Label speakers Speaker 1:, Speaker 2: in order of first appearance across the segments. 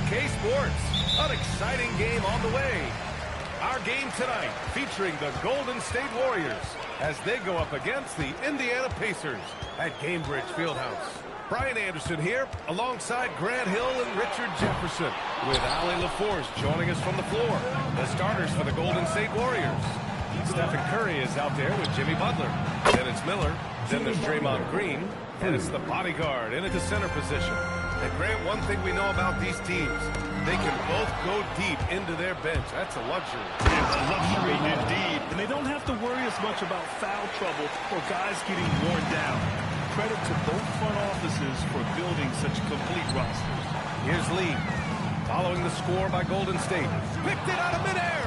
Speaker 1: 2K Sports. An exciting game on the way. Our game tonight featuring the Golden State Warriors as they go up against the Indiana Pacers at Gainbridge Fieldhouse. Brian Anderson here alongside Grant Hill and Richard Jefferson with Allie LaForce joining us from the floor. The starters for the Golden State Warriors. Stephen Curry is out there with Jimmy Butler. Then it's Miller. Then there's Draymond Green. And it's the bodyguard in at the center position. And Grant, one thing we know about these teams, they can both go deep into their bench. That's a luxury.
Speaker 2: It's a luxury indeed. And they don't have to worry as much about foul trouble or guys getting worn down. Credit to both front offices for building such complete rosters.
Speaker 1: Here's Lee, following the score by Golden State. Picked it out of midair.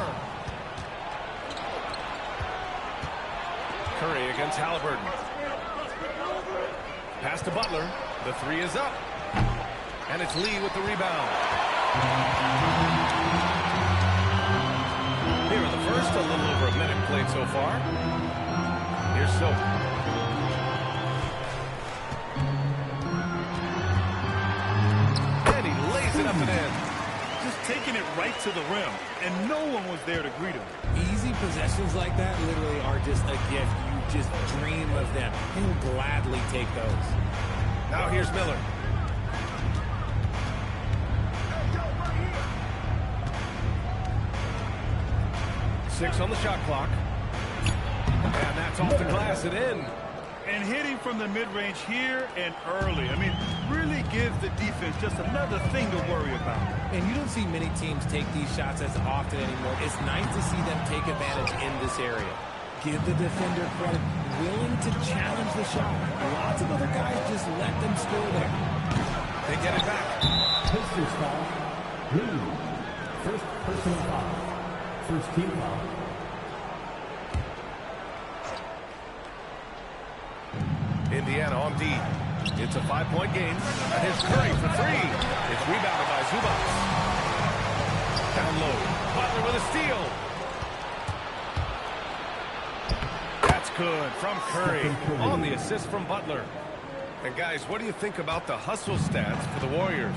Speaker 1: Curry against Halliburton. Pass to Butler. The three is up. And it's Lee with the rebound. Here in the first, a little over a minute played so far. Here's Soap. And he lays it up and in.
Speaker 2: Just taking it right to the rim, and no one was there to greet him.
Speaker 3: Easy possessions like that literally are just a gift. You just dream of them. He'll gladly take those.
Speaker 1: Now here's Miller. Six on the shot clock. And that's off the glass and in.
Speaker 2: And hitting from the mid-range here and early. I mean, really gives the defense just another thing to worry about.
Speaker 3: And you don't see many teams take these shots as often anymore. It's nice to see them take advantage in this area. Give the defender credit, willing to challenge the shot. Lots of other guys just let them score there.
Speaker 1: They get it back.
Speaker 4: Pacers foul. Lee. First personal foul. First team foul.
Speaker 1: Indiana on D. It's a 5-point game. And here's Curry for three. It's rebounded by Zubac. Down low. Butler with a steal. That's good from Curry on the assist from Butler. And guys, what do you think about the hustle stats for the Warriors?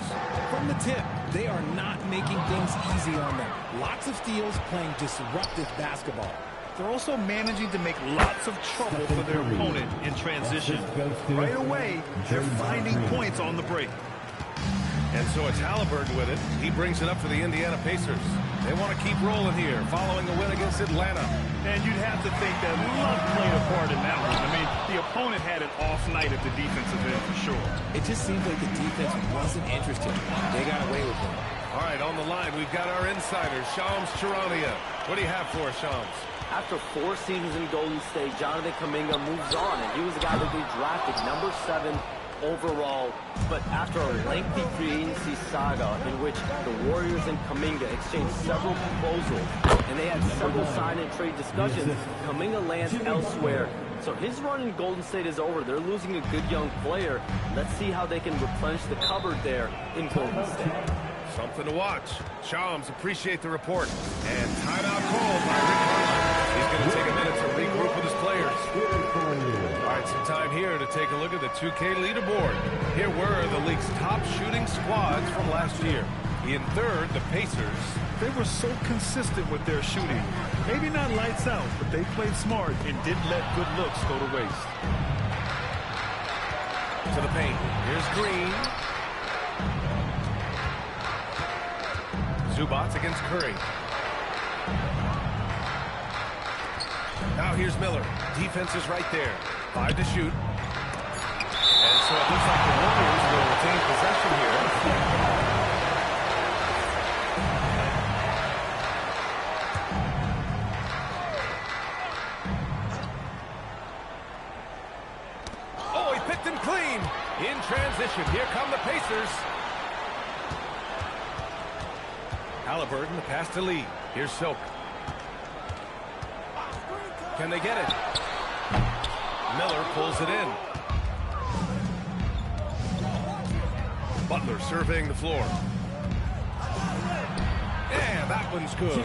Speaker 3: From the tip, they are not making things easy on them. Lots of steals, playing disruptive basketball.
Speaker 2: They're also managing to make lots of trouble for their opponent in transition. Right away, they're finding points on the break.
Speaker 1: And so it's Halliburton with it. He brings it up for the Indiana Pacers. They want to keep rolling here following the win against Atlanta.
Speaker 2: And you'd have to think that luck played a part in that one. I mean, the opponent had an off night at the defensive end for sure.
Speaker 3: It just seems like the defense wasn't interested. They got away with it.
Speaker 1: All right, on the line, we've got our insider, Shams Charania. What do you have for us, Shams?
Speaker 5: After 4 seasons in Golden State, Jonathan Kuminga moves on, and he was the guy that they drafted number 7 overall. But after a lengthy free agency saga in which the Warriors and Kuminga exchanged several proposals, and they had several sign and trade discussions, Kuminga lands elsewhere. So his run in Golden State is over. They're losing a good young player. Let's see how they can replenish the cupboard there in Golden State.
Speaker 1: Something to watch. Shams, appreciate the report. And timeout called by Rick Carlisle. He's going to take a minute to regroup with his players. All right, some time here to take a look at the 2K leaderboard. Here were the league's top shooting squads from last year. In third, the Pacers.
Speaker 2: They were so consistent with their shooting. Maybe not lights out, but they played smart and didn't let good looks go to waste.
Speaker 1: To the paint. Here's Green. Zubac against Curry. Now here's Miller. Defense is right there. 5 to shoot. And so it looks like the Warriors will retain possession here. Oh, he picked him clean. In transition, here come the Pacers. Halliburton, the pass to Lee. Here's Soap. Can they get it? Miller pulls it in. Butler surveying the floor. And that one's good.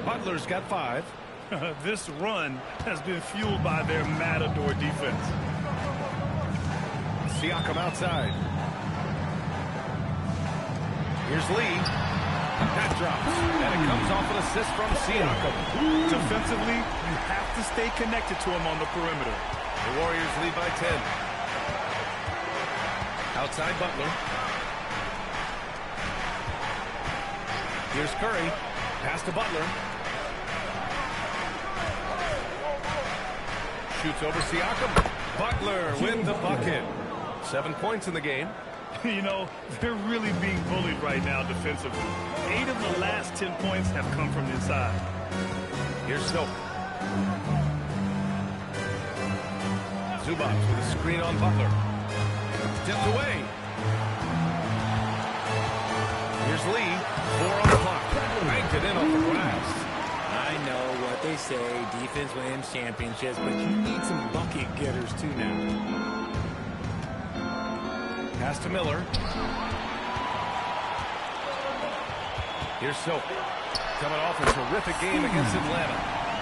Speaker 1: Butler's got 5.
Speaker 2: This run has been fueled by their Matador defense.
Speaker 1: Siakam outside. Here's Lee. That drops, and it comes off an assist from Siakam.
Speaker 2: Defensively, you have to stay connected to him on the perimeter.
Speaker 1: The Warriors lead by 10. Outside Butler. Here's Curry. Pass to Butler. Shoots over Siakam. Butler with the bucket. 7 points in the game.
Speaker 2: You know, they're really being bullied right now defensively. 8 of the last 10 points have come from inside.
Speaker 1: Here's Snoke. Zubac with a screen on Butler. Tipped away. Here's Lee. 4 on the clock. Banked it in off the glass.
Speaker 3: I know what they say, defense wins championships, but you need some bucket getters too now.
Speaker 1: Pass to Miller. Here's Soap. Coming off a terrific game against Atlanta.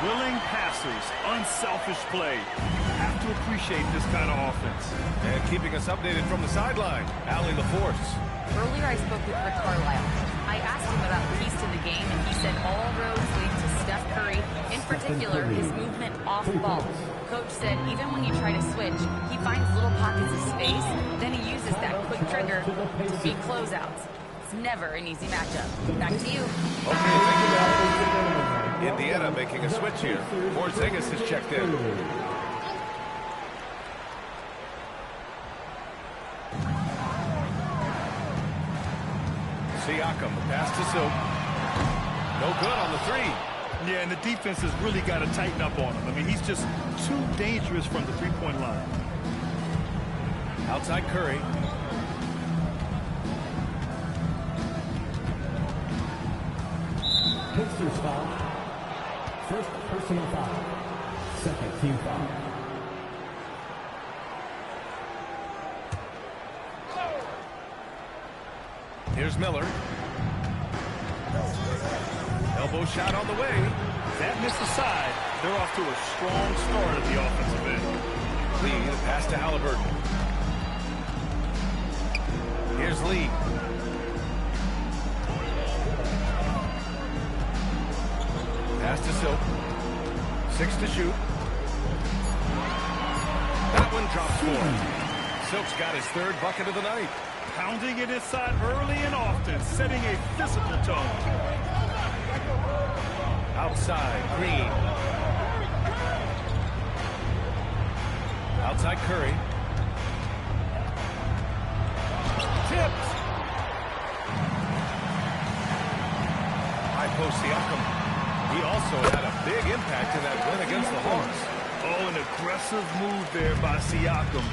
Speaker 2: Willing passers, unselfish play. You have to appreciate this kind of offense.
Speaker 1: And keeping us updated from the sideline, Allie LaForce.
Speaker 6: Earlier I spoke with Rick Carlisle. I asked him about keys to the game, and he said all roads lead to Steph Curry, in particular his movement off ball. Coach said even when you try to switch, he finds little pockets of space, then he uses that quick trigger to beat closeouts. It's never an easy matchup. Back to you.
Speaker 1: Okay, thank you, Allie. Indiana making a switch here. Porzingis is checked in. Siakam, the pass to Silk. No good on the 3.
Speaker 2: Yeah, and the defense has really got to tighten up on him. I mean, he's just too dangerous from the three-point line.
Speaker 1: Outside Curry.
Speaker 4: Pacers foul. First personal foul. Second team foul.
Speaker 1: Here's Miller. Elbow shot on the way.
Speaker 2: That missed aside. They're off to a strong start at the offensive end.
Speaker 1: Lee, the pass to Halliburton. Here's Lee. Pass to Silk. 6 to shoot. That one drops for him. Silk's got his 3rd bucket of the night.
Speaker 2: Pounding it inside early and often, setting a physical tone.
Speaker 1: Outside, Green. Outside, Curry. Tipped. High post, Siakam. He also had a big impact in that win against the Hawks.
Speaker 2: Oh, an aggressive move there by Siakam,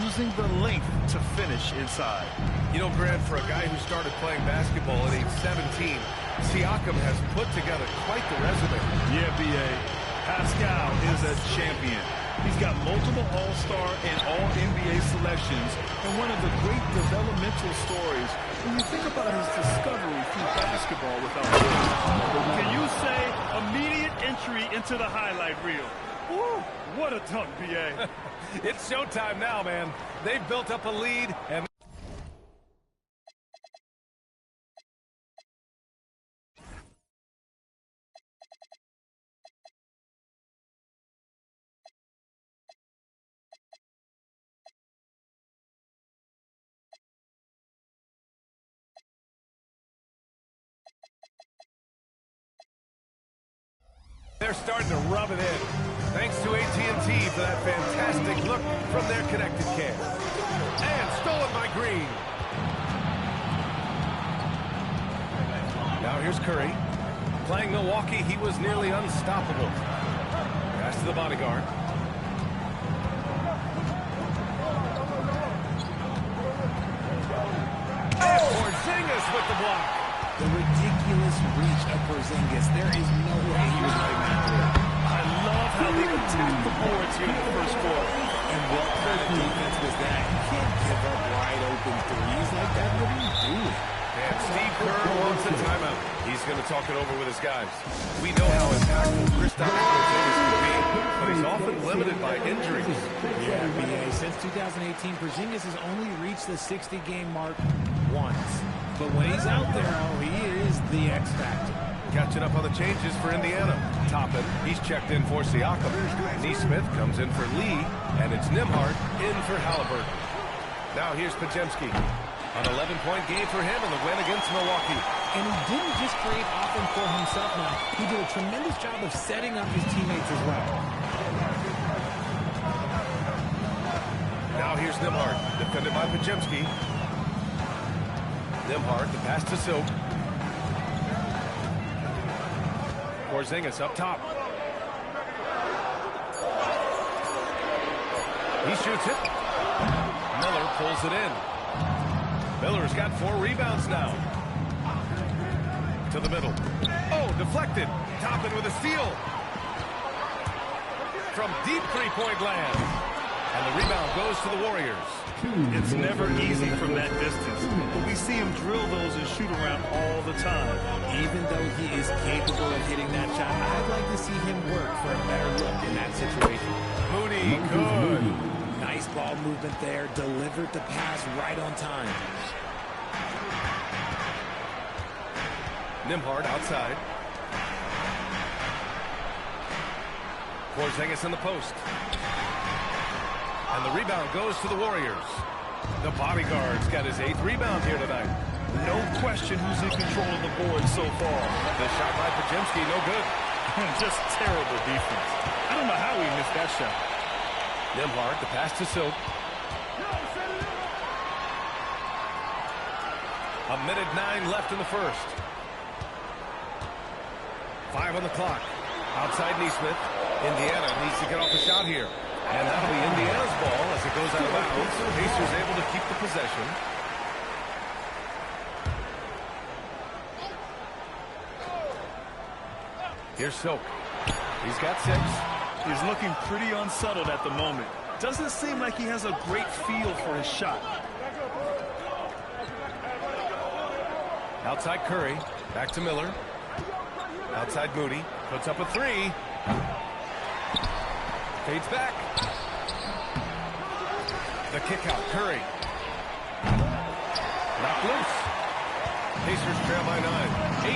Speaker 2: using the length to finish inside.
Speaker 1: You know, Grant, for a guy who started playing basketball at age 17, Siakam has put together quite the resume.
Speaker 2: Yeah, B.A. Pascal is a champion. He's got multiple All-Star and All-NBA selections, and one of the great developmental stories when you think about his discovery through basketball without words. Can you say immediate entry into the highlight reel? Woo, what a dunk, B.A.
Speaker 1: It's showtime now, man. They've built up a lead, and they're starting to rub it in. Thanks to AT&T for that fantastic look from their connected cam. And stolen by Green. Now here's Curry. Playing Milwaukee, he was nearly unstoppable. Pass to the bodyguard. And Porzingis with the block.
Speaker 3: The ridiculous reach of Porzingis. There is no way he was letting that through.
Speaker 2: I love how they attacked the boards here in the first quarter.
Speaker 3: And what kind of defense was that? You can't give up wide open threes like that. What are you doing?
Speaker 1: And Steve Kerr wants a timeout. He's going to talk it over with his guys. We know how impactful Kristaps Porzingis can be, but he's often limited by injuries.
Speaker 3: Yeah, BA. Since 2018, Porzingis has only reached the 60-game mark once. But when he's out there, oh, he is the X factor.
Speaker 1: Catching up on the changes for Indiana. Toppin, he's checked in for Siakam. Neesmith comes in for Lee, and it's Nembhard in for Halliburton. Now here's Podziemski. An 11-point game for him in the win against Milwaukee.
Speaker 3: And he didn't just create offense for himself now. He did a tremendous job of setting up his teammates as well.
Speaker 1: Now here's Nembhard, defended by Podziemski. Nembhard, the pass to Silk. Porzingis up top. He shoots it. Miller pulls it in. Miller's got 4 rebounds now. To the middle. Oh, deflected. Toppin with a steal. From deep three-point land. And the rebound goes to the Warriors.
Speaker 2: It's never easy from that distance, but we see him drill those and shoot around all the time.
Speaker 3: Even though he is capable of hitting that shot, I'd like to see him work for a better look in that situation.
Speaker 1: Moody, good.
Speaker 3: Nice ball movement there. Delivered the pass right on time.
Speaker 1: Nembhard outside. Porzingis in the post. And the rebound goes to the Warriors. The bodyguard's got his 8th rebound here tonight.
Speaker 2: No question who's in control of the board so far.
Speaker 1: The shot by Podziemski, no good.
Speaker 2: Just terrible defense. I don't know how he missed that shot.
Speaker 1: Nembhard, the pass to Silk. A minute 9 left in the first. 5 on the clock. Outside Neesmith. Indiana needs to get off a shot here. And that'll be Indiana's ball as it goes out of bounds. The Pacers able to keep the possession. Here's Silk. He's got 6.
Speaker 2: He's looking pretty unsettled at the moment. Doesn't seem like he has a great feel for his shot.
Speaker 1: Outside Curry. Back to Miller. Outside Moody. Puts up a 3. Fades back. The kick out. Curry. Knocked loose. Pacers trail by 9.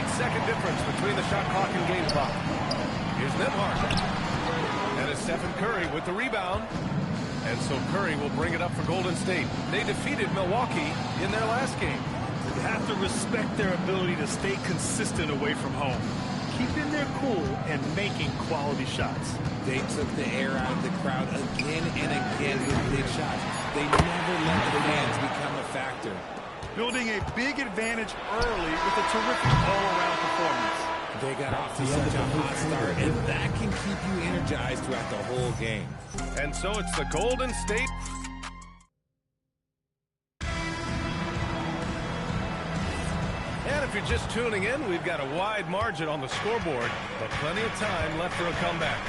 Speaker 1: 8-second difference between the shot clock and game clock. Here's Nembhard. And it's Stephen Curry with the rebound. And so Curry will bring it up for Golden State. They defeated Milwaukee in their last game.
Speaker 2: You have to respect their ability to stay consistent away from home, keeping their cool and making quality shots.
Speaker 3: They took the air out of the crowd again and again with big shots. They never let the fans become a factor.
Speaker 2: Building a big advantage early with a terrific all-around performance.
Speaker 3: They got off to such a hot start, and that can keep you energized throughout the whole game.
Speaker 1: And so it's the Golden State. And if you're just tuning in, we've got a wide margin on the scoreboard, but plenty of time left for a comeback.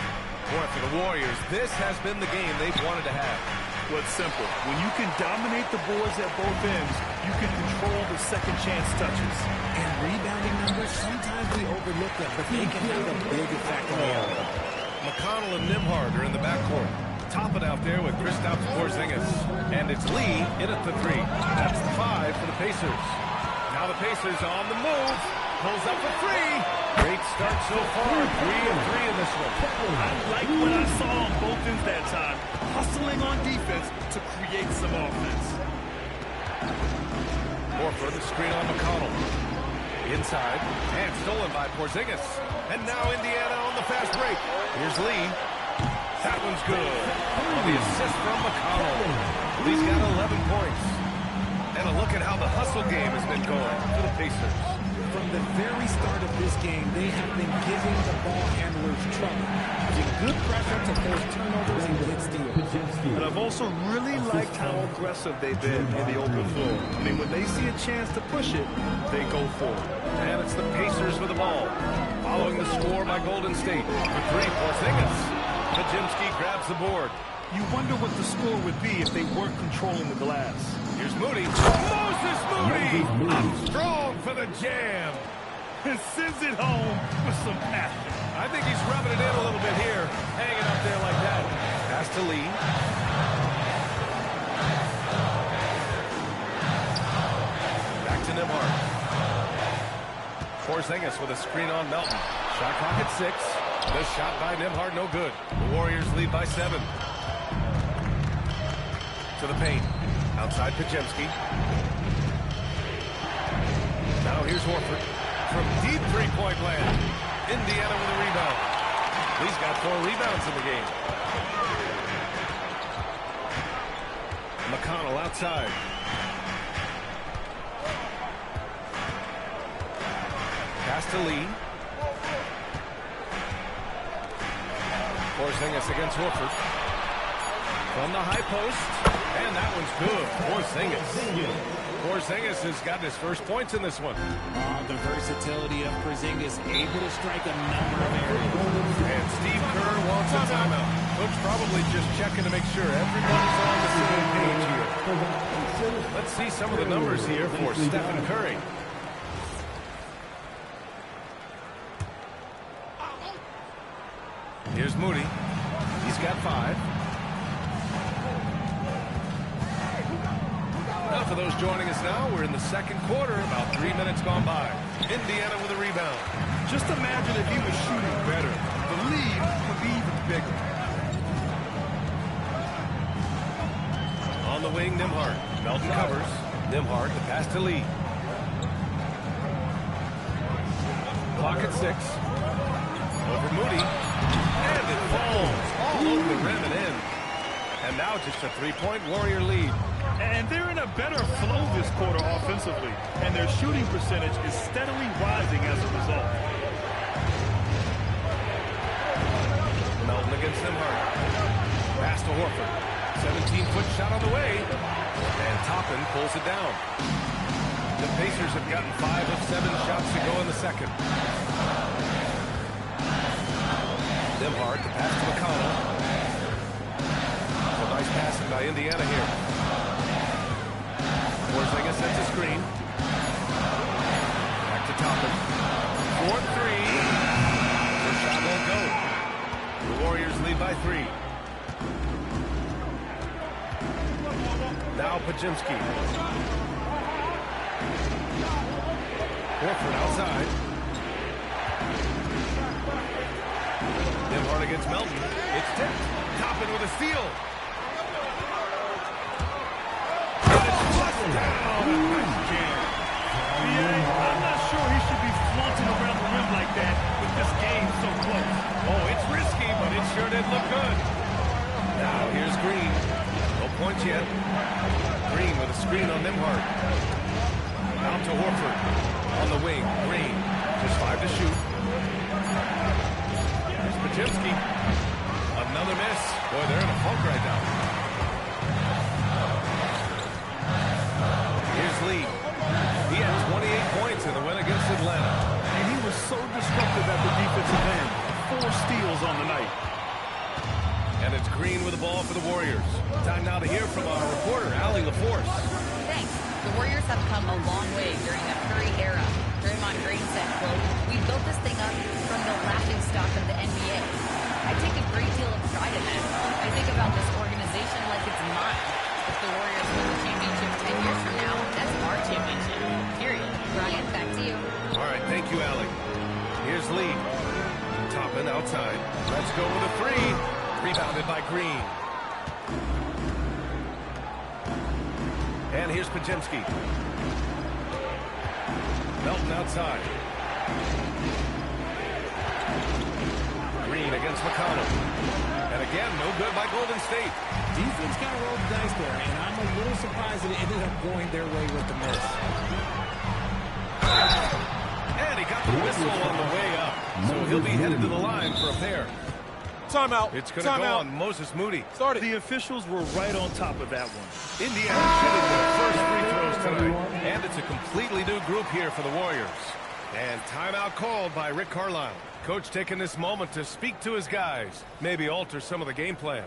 Speaker 1: Boy, for the Warriors, this has been the game they've wanted to have.
Speaker 2: Well, it's simple. When you can dominate the boards at both ends, you can control the second chance touches.
Speaker 3: And rebounding numbers, sometimes we overlook them, but they can have a big effect on the other.
Speaker 1: McConnell and Nembhard are in the backcourt. Toppin out there with Kristaps Porzingis. And it's Lee in at the 3. That's 5 for the Pacers. Now the Pacers on the move. Pulls up for 3. Great start so far. 3 of 3 in this one.
Speaker 2: I like what I saw on both ends that time. Hustling on defense to create some offense.
Speaker 1: Horford, the screen on McConnell. Inside. And stolen by Porzingis. And now Indiana on the fast break. Here's Lee. That one's good. The assist from McConnell. He's got 11 points. And a look at how the hustle game has been going for the Pacers.
Speaker 3: From the very start of this game, they have been giving the ball handlers trouble. Using good pressure to force turnovers and get steals.
Speaker 2: And I've also really liked how aggressive they've been in the open floor. I mean, when they see a chance to push it, they go for it.
Speaker 1: And it's the Pacers with the ball. Following the score by Golden State. For 3, Porzingis. Podziemski grabs the board.
Speaker 2: You wonder what the score would be if they weren't controlling the glass.
Speaker 1: Here's Moody. Moses Moody! Up strong for the jam.
Speaker 2: And sends it home with some passion.
Speaker 1: I think he's rubbing it in a little bit here. Hanging up there like that. Pass to Lee. Back to Nembhard. Porzingis with a screen on Melton. Shot clock at 6. The shot by Nembhard, no good. The Warriors lead by 7. To the paint. Outside Podziemski. Now here's Horford. From deep three-point land. Indiana with a rebound. He's got 4 rebounds in the game. McConnell outside. Pass to Lee. Porzingis against Horford. From the high post. And that one's good. Porzingis has got his first points in this one.
Speaker 3: The versatility of Porzingis, able to strike a number of areas.
Speaker 1: And Steve Kerr wants a timeout. Coach probably just checking to make sure everybody's on the same page here. Let's see some of the numbers here for Stephen Curry. Here's Moody. He's got 5. Now for those joining us now, we're in the second quarter, about 3 minutes gone by. Indiana with a rebound.
Speaker 2: Just imagine if he was shooting better. The lead would be even bigger.
Speaker 1: On the wing, Nembhard. Melton covers. Nembhard, the pass to Lee. Clock at 6. Over Moody. And it falls all over the rim and in. And now just a 3-point Warrior lead.
Speaker 2: And they're in a better flow this quarter offensively. And their shooting percentage is steadily rising as a result.
Speaker 1: Melton against Nembhard. Pass to Horford. 17-foot shot on the way. And Toppin pulls it down. The Pacers have gotten 5 of 7 shots to go in the second. Nembhard, the pass to McConnell. A nice passing by Indiana here. Porzingis sets a screen. Back to Toppin. 4-3. First shot won't go. The Warriors lead by 3. Now Podziemski. Horford outside. Nembhard against Melton. It's tipped. Toppin with a steal.
Speaker 2: Yeah, I'm not sure he should be flaunting around the rim like that with this game so close.
Speaker 1: Oh, it's risky, but it sure did look good. Now here's Green. No points yet. Green with a screen on Nembhard. Out to Horford. On the wing, Green. Just 5 to shoot. Here's Podziemski. Another miss. Boy, they're in a funk right now. Here's Lee. He had 28 points in the win against Atlanta.
Speaker 2: And he was so disruptive at the defensive end. 4 steals on the night.
Speaker 1: And it's Green with the ball for the Warriors. Time now to hear from our reporter, Allie LaForce.
Speaker 6: Thanks. The Warriors have come a long way during the Curry era. Draymond Green said, quote, "We built this thing up from the laughingstock of the NBA. I take a great deal of pride in that. I think about this organization like it's mine. If the Warriors win the championship 10 years from now, that's our championship. Period." Brian, back to you.
Speaker 1: All right, thank you, Allie. Here's Lee. Toppin outside. Let's go with a 3. Rebounded by Green. And here's Podziemski. Melton outside. Green against McConnell. And again, no good by Golden State.
Speaker 3: Defense kind of rolled the dice there, and I'm a little surprised that it ended up going their way with the miss.
Speaker 1: And he got the whistle on the way up. So he'll be headed to the line for a pair.
Speaker 7: Timeout.
Speaker 1: It's going to go on Moses Moody.
Speaker 7: Started.
Speaker 2: The officials were right on top of that one.
Speaker 1: Indiana shooting their first free throws tonight. And it's a completely new group here for the Warriors. And timeout called by Rick Carlisle. Coach taking this moment to speak to his guys. Maybe alter some of the game plan.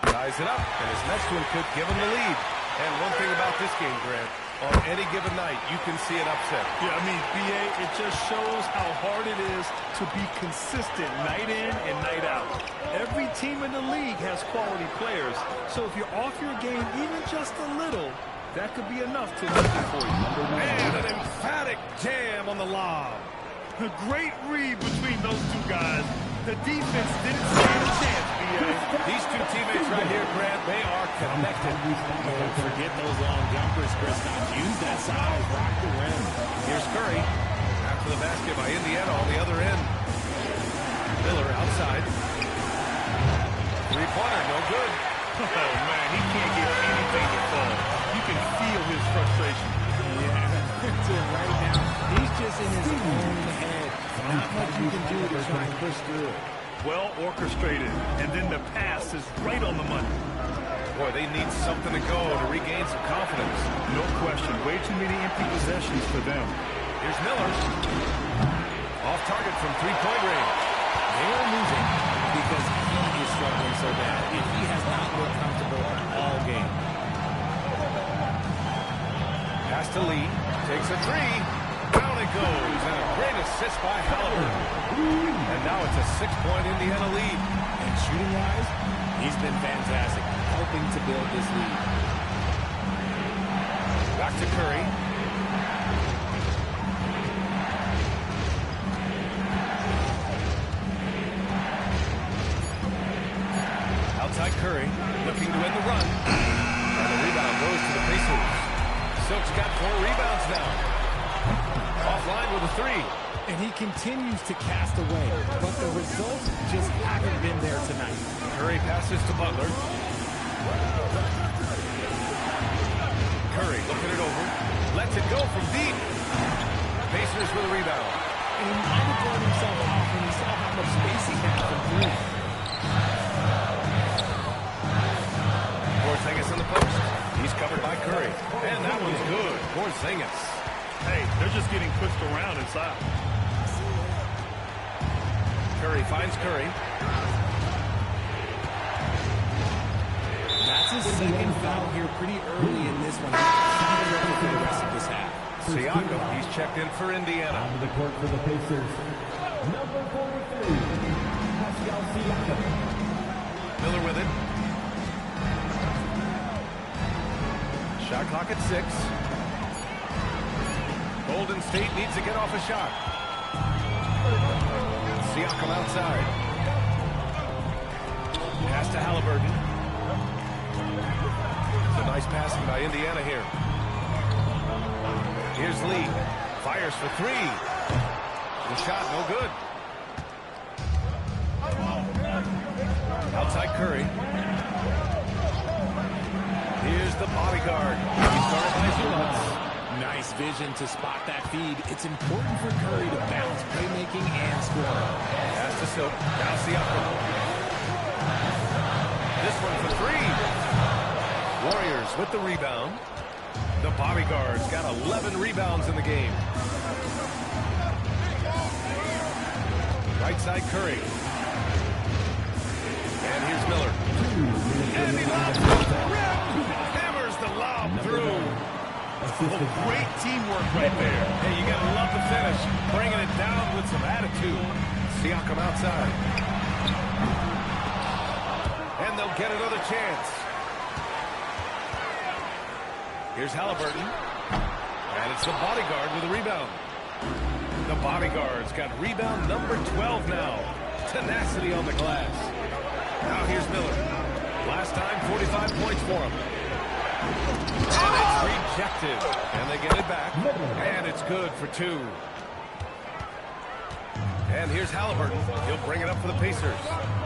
Speaker 1: Ties it up, and his next one could give him the lead. And one thing about this game, Grant, On any given night, you can see an upset.
Speaker 2: Yeah, I mean, B.A., it just shows how hard it is to be consistent night in and night out. Every team in the league has quality players, so if you're off your game even just a little, that could be enough to lift it for you.
Speaker 1: And an emphatic jam on the lob.
Speaker 2: A great read between those two guys. The defense didn't stand a chance, B.A.
Speaker 1: These two teammates right here, Grant, they are connected.
Speaker 3: Don't forget those long jumpers, Kristaps. Use that size, rock the rim.
Speaker 1: Here's Curry. After the basket by Indiana on the other end. Miller outside. Three-pointer, no good.
Speaker 2: Oh, man, he can't get anything to fall. You can feel his frustration.
Speaker 3: Yeah, it's right now. He's just in his own head. Not much you can do to try and push through it.
Speaker 2: Well orchestrated, and then the pass is right on the money.
Speaker 1: Boy, they need something to go to regain some confidence.
Speaker 2: No question, way too many empty possessions for them.
Speaker 1: Here's Miller. Off target from three-point range.
Speaker 3: They are losing because he is struggling so bad. If he has not looked comfortable all game.
Speaker 1: Pass to Lee. Takes a three. Down it goes. And a great assist by Halliburton. And now it's a 6-point Indiana lead.
Speaker 3: And shooting-wise, he's been fantastic, helping to build this lead.
Speaker 1: Back to Curry. Outside Curry, looking to end the run. And the rebound goes to the Pacers. Silk's got 4 rebounds now. Offline with a 3.
Speaker 3: And he continues to cast away, but the results just haven't been there tonight.
Speaker 1: Curry passes to Butler. Curry looking it over. Lets it go from deep. Pacers with a rebound.
Speaker 3: And he might have brought himself off when he saw how much space he had from three.
Speaker 1: Porzingis in the post. He's covered by Curry. And that one's good. Porzingis.
Speaker 2: Hey, they're just getting pushed around inside.
Speaker 1: Curry finds Curry.
Speaker 3: That's his second foul here pretty early in this one. He's ready for the rest of this half.
Speaker 1: Siakam, he's checked in for Indiana.
Speaker 4: On the court for the Pacers, number 43, Pascal Siakam.
Speaker 1: Miller with it. Shot clock at 6. Golden State needs to get off a shot. Siakam outside. Pass to Halliburton. It's a nice passing by Indiana here. Here's Lee. Fires for 3. The shot, no good. Outside Curry. Here's the bodyguard. He's guarded by Zubac.
Speaker 3: Nice vision to spot that feed. It's important for Curry to balance playmaking and scoring.
Speaker 1: Pass to Silk. Now Siakam. This one for 3. Warriors with the rebound. The bodyguard's got 11 rebounds in the game. Right side Curry. And here's Miller. And he lobs off the rim. Hammers the lob through.
Speaker 2: Great teamwork right there.
Speaker 1: Hey, you gotta love the finish. Bringing it down with some attitude. Siakam outside. And they'll get another chance. Here's Halliburton. And it's the bodyguard with a rebound. The bodyguard's got rebound number 12 now. Tenacity on the glass. Now here's Miller. Last time, 45 points for him. And it's rejected. And they get it back. And it's good for 2. And here's Halliburton. He'll bring it up for the Pacers.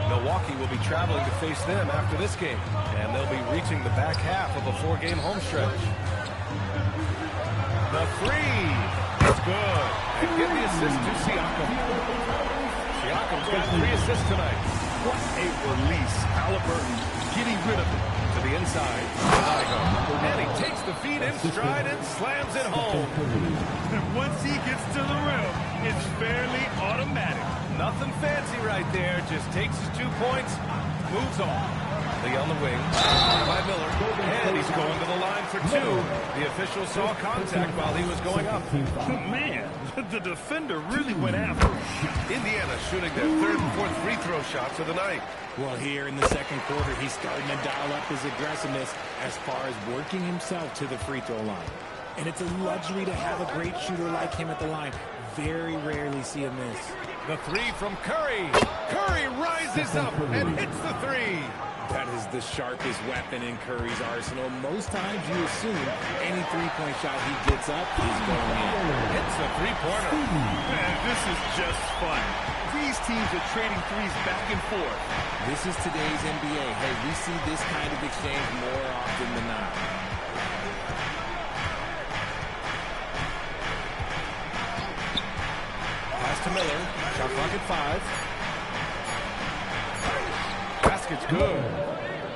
Speaker 1: Milwaukee will be traveling to face them after this game. And they'll be reaching the back half of a 4-game home stretch. The 3 is good. And give the assist to Siakam. Siakam's got 3 assists tonight.
Speaker 2: What a release. Halliburton getting rid of it.
Speaker 1: To the inside. And he takes the feed in stride and slams it home.
Speaker 2: And once he gets to the rim, it's fairly automatic.
Speaker 1: Nothing fancy right there. Just takes his 2 points, moves on. Lee on the wing. By Miller. And he's going to the line for two, the official saw contact while he was going up.
Speaker 2: Man, the defender really went after him.
Speaker 1: Indiana shooting their third and fourth free throw shots of the night.
Speaker 3: Well, here in the second quarter, he's starting to dial up his aggressiveness as far as working himself to the free throw line. And it's a luxury to have a great shooter like him at the line. Very rarely see him miss.
Speaker 1: The three from Curry. Curry rises up and hits the three.
Speaker 3: That is the sharpest weapon in Curry's arsenal. Most times you assume any three-point shot he gets up is going in.
Speaker 1: Hits the three-pointer.
Speaker 2: Man, this is just fun. These teams are trading threes back and forth.
Speaker 3: This is today's NBA. Hey, we see this kind of exchange more often than not.
Speaker 1: Pass to Miller. Shot clock at 5. Basket's good.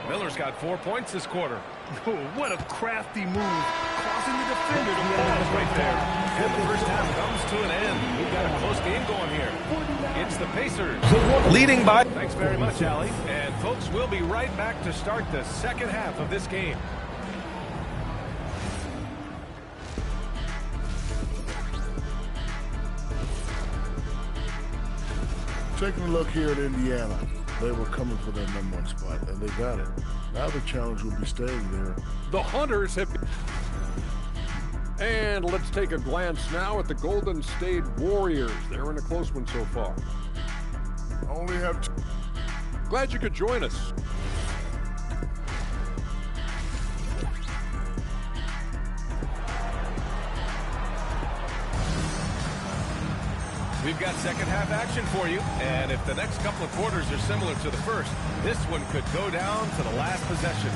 Speaker 1: Miller's got 4 points this quarter.
Speaker 2: Oh, what a crafty move, causing the defender to pause
Speaker 1: Right there. And the first half comes to an end. We've got a close game going here. It's the Pacers leading by. Thanks very much, Allie. And folks, we'll be right back to start the second half of this game.
Speaker 7: Taking a look here at Indiana, they were coming for their #1 spot, and they got it. Now the challenge will be staying there.
Speaker 8: The Hunters have... And let's take a glance now at the Golden State Warriors. They're in a close one so far.
Speaker 7: Only have two.
Speaker 8: Glad you could join us.
Speaker 1: We've got second half action for you, and if the next couple of quarters are similar to the first, this one could go down to the last possession.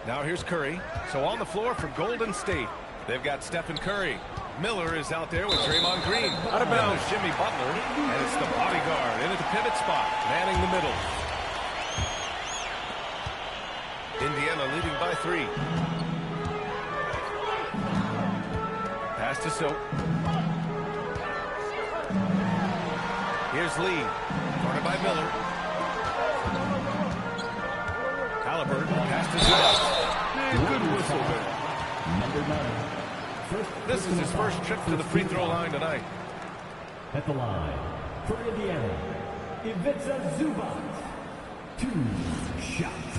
Speaker 1: Now here's Curry. So on the floor for Golden State, they've got Stephen Curry. Miller is out there with Draymond Green. Out of bounds, Jimmy Butler. And it's the bodyguard in at the pivot spot, manning the middle. Indiana leading by 3. Pass to Soap. Here's Lee. Guarded by Miller. Halliburton. Pass to Zubac.
Speaker 2: Good whistle there.
Speaker 4: Number 9.
Speaker 1: This is his first trip to the free throw line tonight.
Speaker 4: At the line, for Indiana, Ivica Zubac. 2 shots.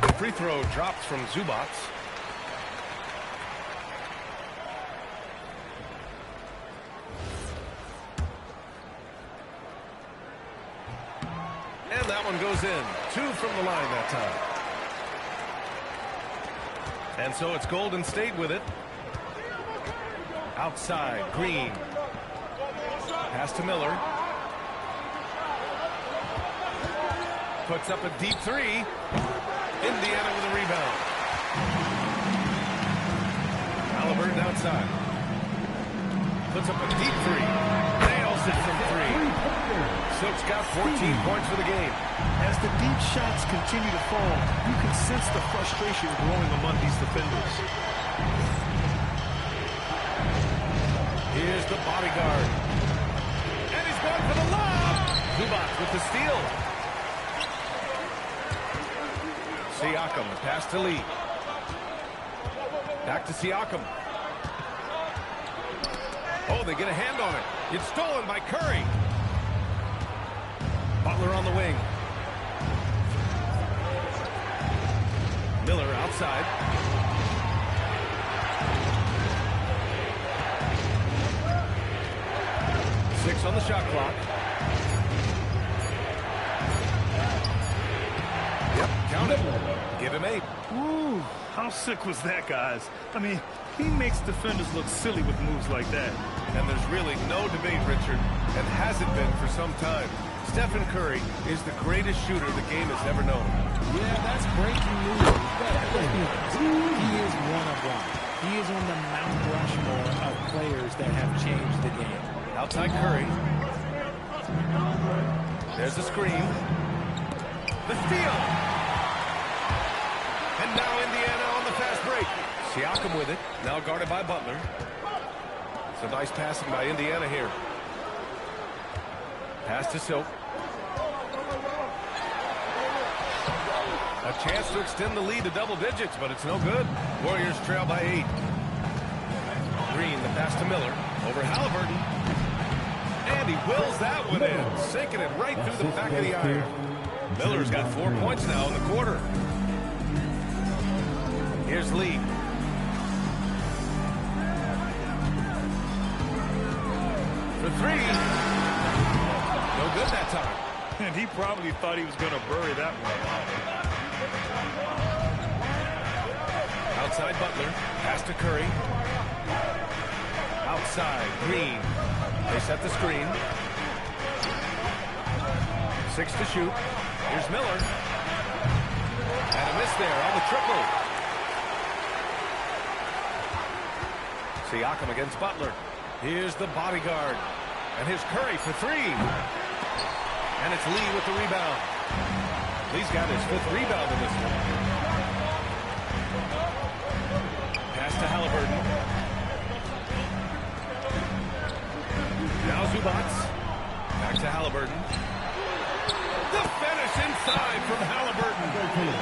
Speaker 1: The free throw drops from Zubac. And that one goes in. 2 from the line that time. And so it's Golden State with it. Outside, Green. Pass to Miller. Puts up a deep 3. Indiana with a rebound. Halliburton outside. Puts up a deep 3. Nails it from 3. Silk's got 14 points for the game.
Speaker 2: As the deep shots continue to fall, you can sense the frustration growing among these defenders.
Speaker 1: Here's the bodyguard. And he's going for the lob. Zubac with the steal. Siakam, pass to Lee. Back to Siakam. Oh, they get a hand on it. It's stolen by Curry. Butler on the wing. Miller outside. Six on the shot clock. Yep, count it. Give him 8.
Speaker 2: Ooh, how sick was that, guys? I mean, he makes defenders look silly with moves like that.
Speaker 1: And there's really no debate, Richard, and hasn't been for some time. Stephen Curry is the greatest shooter the game has ever known.
Speaker 3: Yeah, that's breaking news. But he is one of one. He is on the Mount Rushmore of players that have changed the game.
Speaker 1: Outside Curry. There's the screen. The steal. Siakam with it. Now guarded by Butler. It's a nice passing by Indiana here. Pass to Silk. A chance to extend the lead to double digits, but it's no good. Warriors trail by 8. Green, the pass to Miller. Over Halliburton. And he wills that one in, sinking it right through the back of the iron. Miller's got 4 points now in the quarter. Here's Lee. For 3. No good that time.
Speaker 2: And he probably thought he was going to bury that one.
Speaker 1: Outside Butler. Pass to Curry. Outside Green. They set the screen. 6 to shoot. Here's Miller. And a miss there on the triple. Siakam against Butler. Here's the bodyguard. And here's Curry for 3. And it's Lee with the rebound. Lee's got his 5th rebound in this one. Pass to Halliburton. Now Zubac. Back to Halliburton. The finish inside from Halliburton.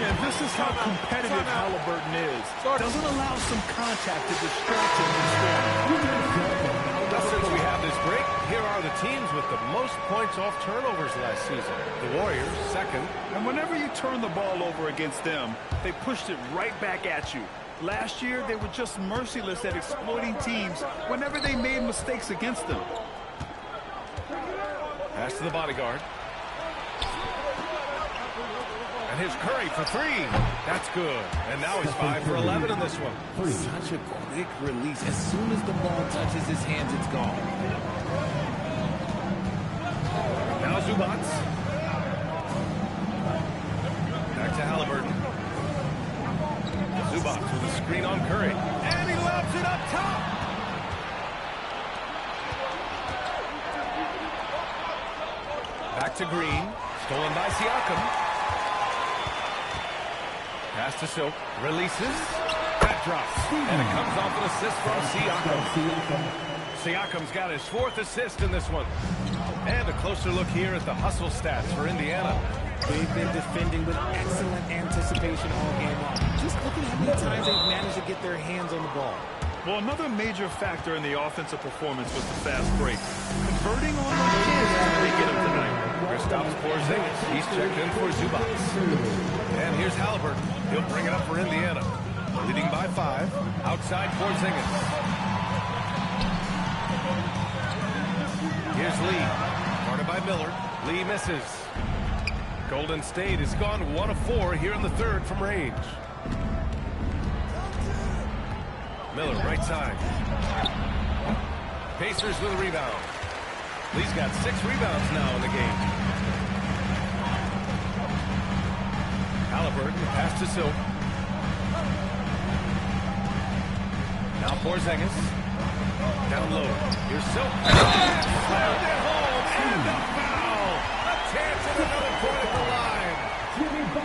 Speaker 2: And this is how competitive Halliburton is. Doesn't allow some contact to distract him from scoring.
Speaker 1: Since we have this break, here are the teams with the most points off turnovers last season. The Warriors, 2nd.
Speaker 2: And whenever you turn the ball over against them, they pushed it right back at you. Last year, they were just merciless at exploiting teams whenever they made mistakes against them.
Speaker 1: Pass to the bodyguard. And here's Curry for 3. That's good. And now he's 5 for 11 in this one.
Speaker 3: Such a quick release. As soon as the ball touches his hands, it's gone.
Speaker 1: Now Zubac. Back to Halliburton. Zubac with a screen on Curry. And he lobs it up top. Back to Green. Stolen by Siakam. Pass to Silk. Releases. That drops. And it comes off an assist from Siakam. Siakam's got his 4th assist in this one. And a closer look here at the hustle stats for Indiana.
Speaker 3: They've been defending with excellent anticipation all game long. Just look at how many times they've managed to get their hands on the ball.
Speaker 2: Well, another major factor in the offensive performance was the fast break. Converting on those chances they get them tonight.
Speaker 1: Kristaps Porzingis. He's checked in for Zubac. And here's Halliburton. He'll bring it up for Indiana. Leading by 5. Outside Porzingis. Here's Lee. Guarded by Miller. Lee misses. Golden State has gone 1 of 4 here in the 3rd from range. Miller, right side. Pacers with a rebound. Lee's got 6 rebounds now in the game. Halliburton, pass to Silk. Now Porzingis. Down low. Here's Silk. Slammed it home. And a foul. A chance at another point at the line.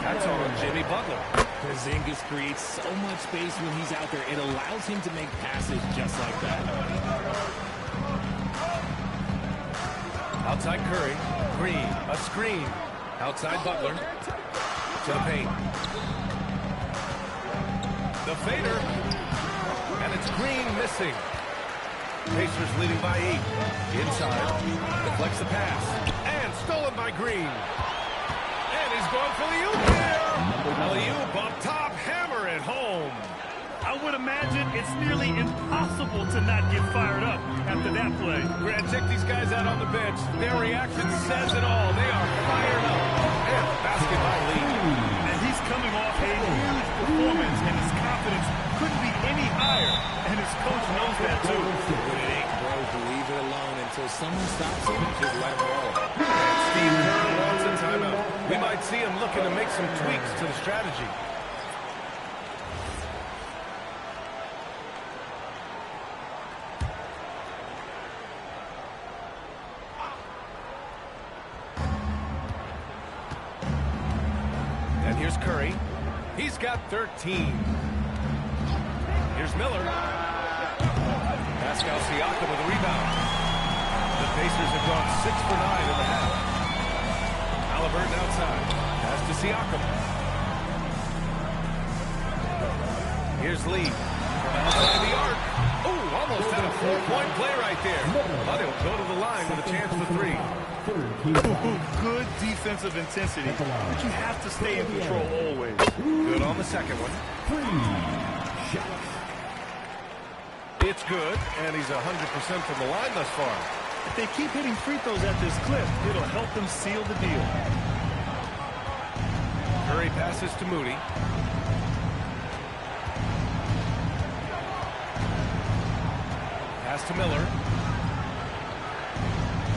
Speaker 1: That's on Jimmy Butler.
Speaker 3: Porzingis creates so much space when he's out there. It allows him to make passes just like that.
Speaker 1: Outside Curry. Green. A screen. Outside Butler. To the paint. The fader. And it's Green missing. Pacers leading by 8. Inside. Deflects the pass. And stolen by Green. And he's going for the oop here. Alley-oop up top. Hammer it home.
Speaker 2: I would imagine it's nearly impossible to not get fired up after that play.
Speaker 1: Grant, check these guys out on the bench. Their reaction says it all. They are fired up. And the basket by Lee.
Speaker 2: And he's coming off a huge performance, and his confidence couldn't be any higher. And his coach knows that, too.
Speaker 3: When it ain't broke, leave it alone until someone stops him. Just let him roll.
Speaker 1: And Steve Kerr wants a timeout. We might see him looking to make some tweaks to the strategy. And here's Curry. He's got 13. Here's Miller. Pascal Siakam with a rebound. The Pacers have gone 6 for 9 in the half. Halliburton outside. Pass to Siakam. Here's Lee. From outside the arc. Oh, almost had a 4-point play right there. But he'll go to the line with a chance for 3.
Speaker 2: Good defensive intensity, but you have to stay in control always.
Speaker 1: Good on the second one. It's good, and he's 100% from the line thus far.
Speaker 2: If they keep hitting free throws at this clip, it'll help them seal the deal.
Speaker 1: Curry passes to Moody. Pass to Miller.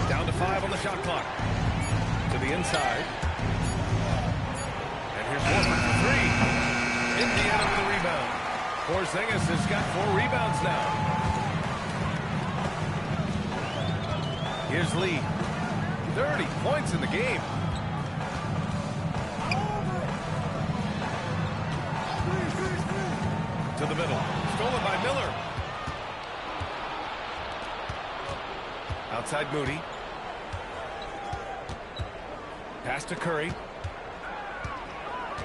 Speaker 1: Down to 5 on the shot clock. To the inside. And here's Horford for 3. Indiana with the rebound. Porzingis has got 4 rebounds now. Here's Lee. 30 points in the game. To the middle. Stolen by Miller. Outside Moody. Pass to Curry.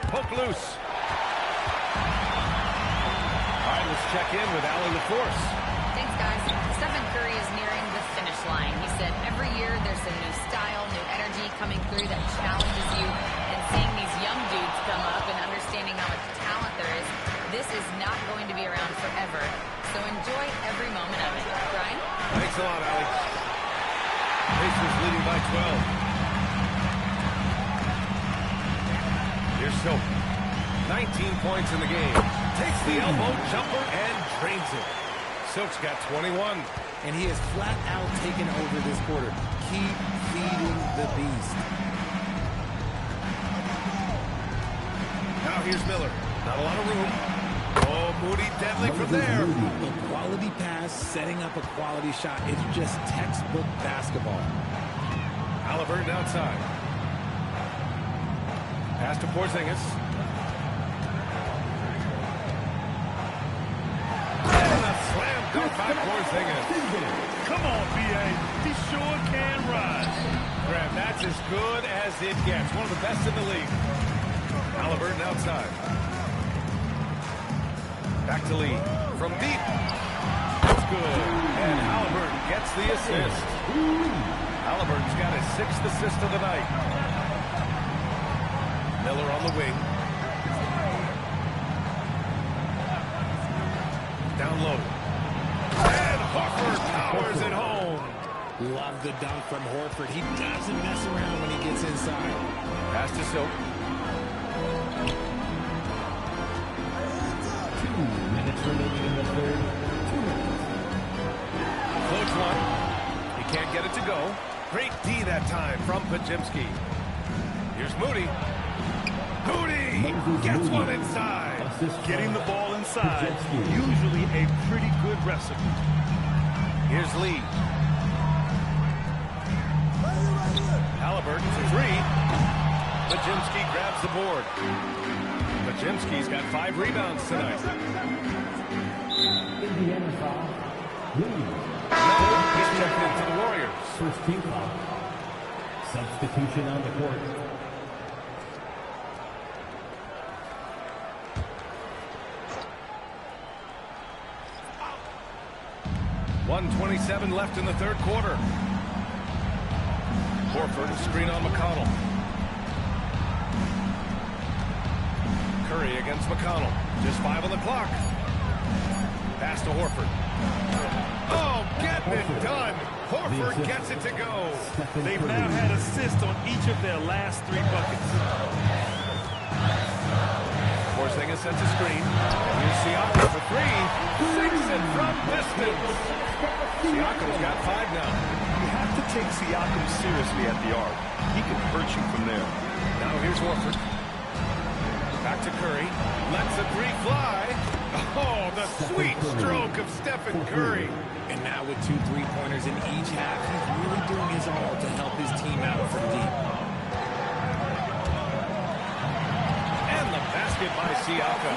Speaker 1: Poke loose. All right, let's check in with Allie LaForce.
Speaker 6: Thanks, guys. Stephen Curry is nearing the finish line. He said every year there's a new style, new energy coming through that challenges you. And seeing these young dudes come up and understanding how much talent there is, this is not going to be around forever. So enjoy every moment of it. Brian?
Speaker 1: Thanks a lot, Allie. Pacers leading by 12. Here's Silk. 19 points in the game. Takes the elbow jumper and drains it. Silk's got 21.
Speaker 3: And he has flat out taken over this quarter. Keep feeding the beast.
Speaker 1: Now here's Miller. Not a lot of room. Oh, Moody deadly from there.
Speaker 3: A quality pass, setting up a quality shot. It's just textbook basketball.
Speaker 1: Halliburton outside. Pass to Porzingis. And a slam dunk by Porzingis.
Speaker 2: Come on, B.A. He sure can rise.
Speaker 1: Graham, that's as good as it gets. One of the best in the league. Halliburton outside. Back to Lee. From deep. That's good. And Halliburton gets the assist. Halliburton's got his 6th assist of the night. Miller on the wing. Down low. And Horford powers it home.
Speaker 3: Love the dunk from Horford. He doesn't mess around when he gets inside.
Speaker 1: Pass to Silk.
Speaker 4: 2 minutes remaining in the third. 2 minutes.
Speaker 1: Floats one. He can't get it to go. Great D that time from Podziemski. Here's Moody. Moody gets one inside.
Speaker 2: Getting the ball inside, usually a pretty good recipe.
Speaker 1: Here's Lee. Halliburton for 3. Podziemski grabs the board. Podziemski's got 5 rebounds tonight.
Speaker 4: Indiana foul. Williams.
Speaker 1: He's checked into the Warriors.
Speaker 4: First team foul. Substitution on the court.
Speaker 1: 1:27 left in the third quarter. Horford screen on McConnell. Curry against McConnell. Just 5 on the clock. Pass to Horford. Oh, getting it done. Horford gets it to go.
Speaker 2: They've now had assists on each of their last 3 buckets.
Speaker 1: Porzingis sets a screen. Here's Siakam for 3. 6 and from distance. Siakam's got 5 now.
Speaker 2: You have to take Siakam seriously at the arc. He can hurt you from there.
Speaker 1: Now here's Horford. Back to Curry. Lets a 3 fly. Oh, the sweet stroke of Stephen Curry.
Speaker 3: And now with 2 3-pointers in each half, he's really doing his all to help his team out from deep.
Speaker 1: And the basket basket by Siakam.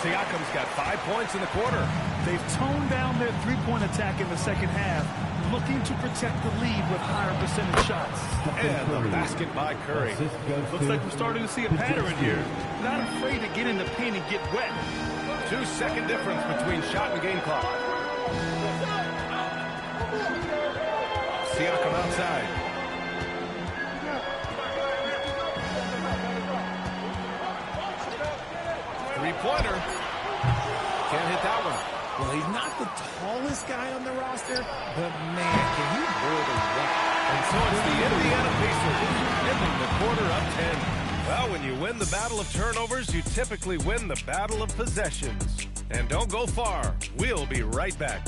Speaker 1: Siakam's got 5 points in the quarter.
Speaker 2: They've toned down their three-point attack in the second half, looking to protect the lead with higher percentage shots.
Speaker 1: And the basket by Curry.
Speaker 2: Looks like we're starting to see a pattern here. Not afraid to get in the paint and get wet.
Speaker 1: 2-second difference between shot and game clock. Siakam outside. Three-pointer. Can't hit that one.
Speaker 3: Well, he's not the tallest guy on the roster, but man, can he boil the wet.
Speaker 1: And so it's the Indiana Pacers ending the quarter up 10. Well, when you win the battle of turnovers, you typically win the battle of possessions. And don't go far. We'll be right back.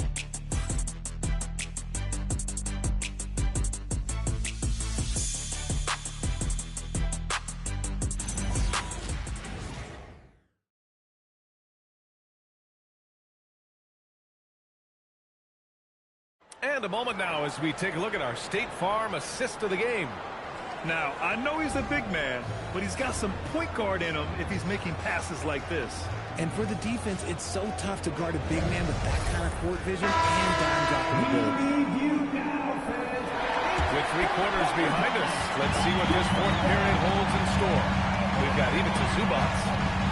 Speaker 1: And a moment now as we take a look at our State Farm assist of the game.
Speaker 2: Now, I know he's a big man, but he's got some point guard in him if he's making passes like this.
Speaker 3: And for the defense, it's so tough to guard a big man with that kind of court vision and dime dropping ability.
Speaker 1: With 3 quarters behind us, let's see what this fourth period holds in store. We've got Ivica Zubac,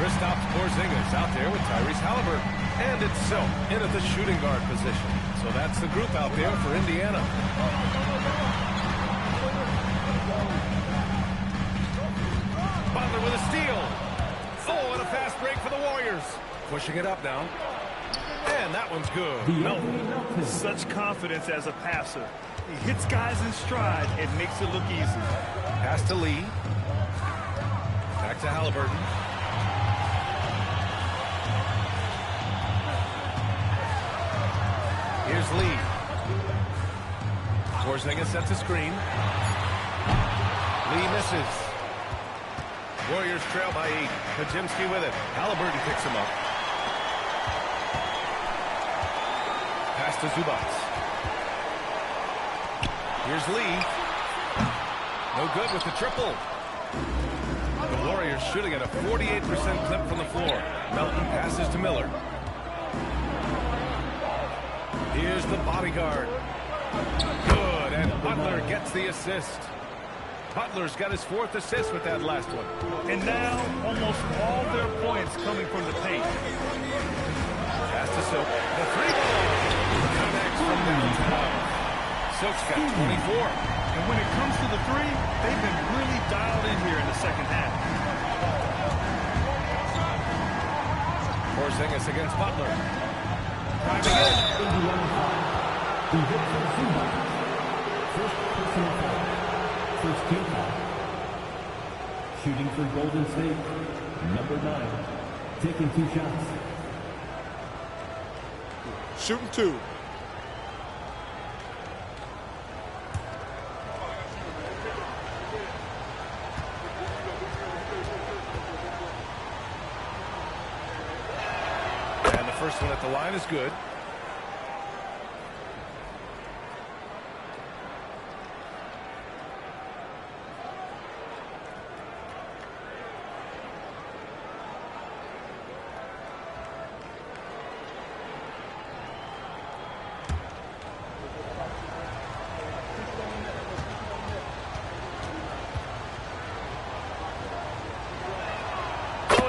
Speaker 1: Kristaps Porzingis out there with Tyrese Halliburton, and it's Silk in at the shooting guard position. So that's the group out there for Indiana. Butler with a steal. Oh, and a fast break for the Warriors. Pushing it up now. And that one's good.
Speaker 2: Melton, such confidence as a passer. He hits guys in stride and makes it look easy.
Speaker 1: Pass to Lee. Back to Halliburton. Here's Lee. Porzingis sets a screen. Lee misses. Warriors trail by 8. Podziemski with it. Halliburton picks him up. Pass to Zubac. Here's Lee. No good with the triple. The Warriors shooting at a 48% clip from the floor. Melton passes to Miller. Here's the bodyguard. Good, and Butler gets the assist. Butler's got his 4th assist with that last one.
Speaker 2: And now, almost all their points coming from the paint.
Speaker 1: Pass to Silk. The 3-ball connects from downtown. Silk's got 24.
Speaker 2: And when it comes to the 3, they've been really dialed in here in the second half.
Speaker 1: Porzingis against Butler. Driving in.
Speaker 4: First personal foul. First team foul. Shooting for Golden State, number 9. Taking 2 shots.
Speaker 8: Shooting 2.
Speaker 1: And the first one at the line is good.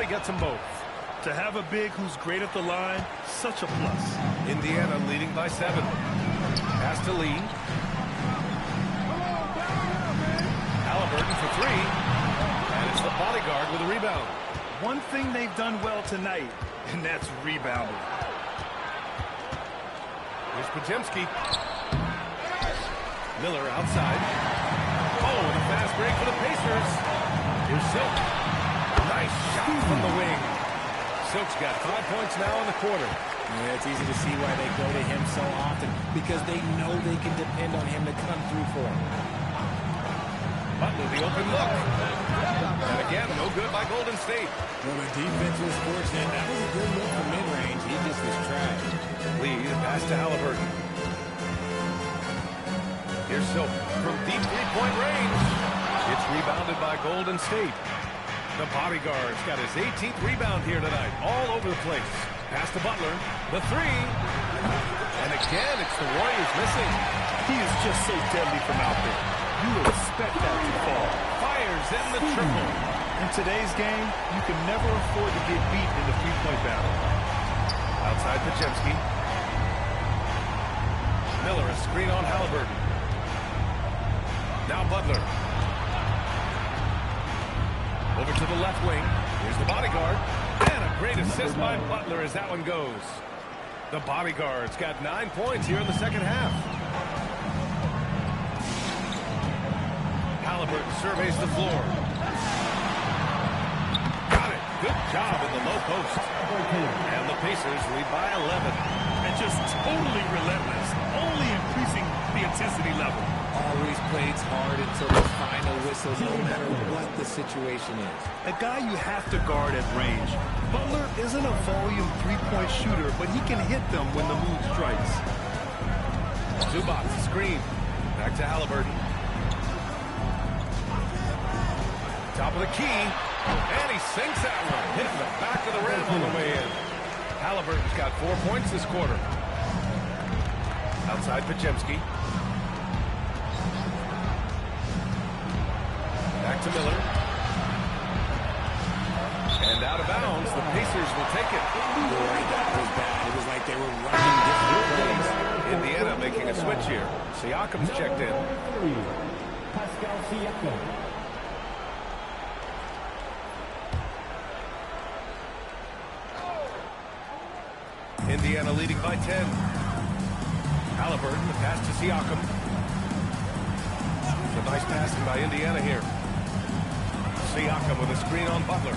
Speaker 1: Gets them both.
Speaker 2: To have a big who's great at the line, such a plus.
Speaker 1: Indiana leading by 7. Pass to Lee. Halliburton for 3. And it's the bodyguard with a rebound.
Speaker 2: One thing they've done well tonight, and that's rebounding.
Speaker 1: Here's Podziemski. Miller outside. Oh, and a fast break for the Pacers. Here's Silk. Nice shot from the wing. Silk's got 5 points now in the quarter.
Speaker 3: Yeah, it's easy to see why they go to him so often, because they know they can depend on him to come through for them.
Speaker 1: Butler, the open look. And again, no good by Golden State.
Speaker 3: Well, the defense was fortunate. That was a good look from mid-range. He just was trashed.
Speaker 1: Lee, the pass to Halliburton. Here's Silk from deep 3-point range. It's rebounded by Golden State. The bodyguard's got his 18th rebound here tonight. All over the place. Pass to Butler. The three. And again, it's the Warriors missing.
Speaker 2: He is just so deadly from out there. You would expect that to fall.
Speaker 1: Fires in the triple.
Speaker 2: In today's game, you can never afford to get beat in the three-point battle.
Speaker 1: Outside Podziemski. Miller, a screen on Halliburton. Now Butler. Over to the left wing. Here's the bodyguard. And a great assist by Butler as that one goes. The bodyguard's got 9 points here in the second half. Halliburton surveys the floor. Got it. Good job in the low post. And the Pacers lead by 11.
Speaker 2: And just totally relentless, only increasing the intensity level.
Speaker 3: Always plays hard until the final whistle, no matter what the situation is.
Speaker 2: A guy you have to guard at range. Butler isn't a volume three-point shooter, but he can hit them when the move strikes.
Speaker 1: Zubac, screen. Back to Halliburton. Top of the key. And he sinks that one. Hitting the back of the rim on the way in. Halliburton's got 4 points this quarter. Outside Podziemski. Back to Miller. And out of bounds, the Pacers will take it.
Speaker 3: Boy, that was bad. It was like they were running different plays.
Speaker 1: Indiana making a switch here. Siakam's checked in.
Speaker 4: Pascal Siakam.
Speaker 1: Indiana leading by 10. Halliburton, the pass to Siakam. It's a nice passing by Indiana here. Siakam with a screen on Butler.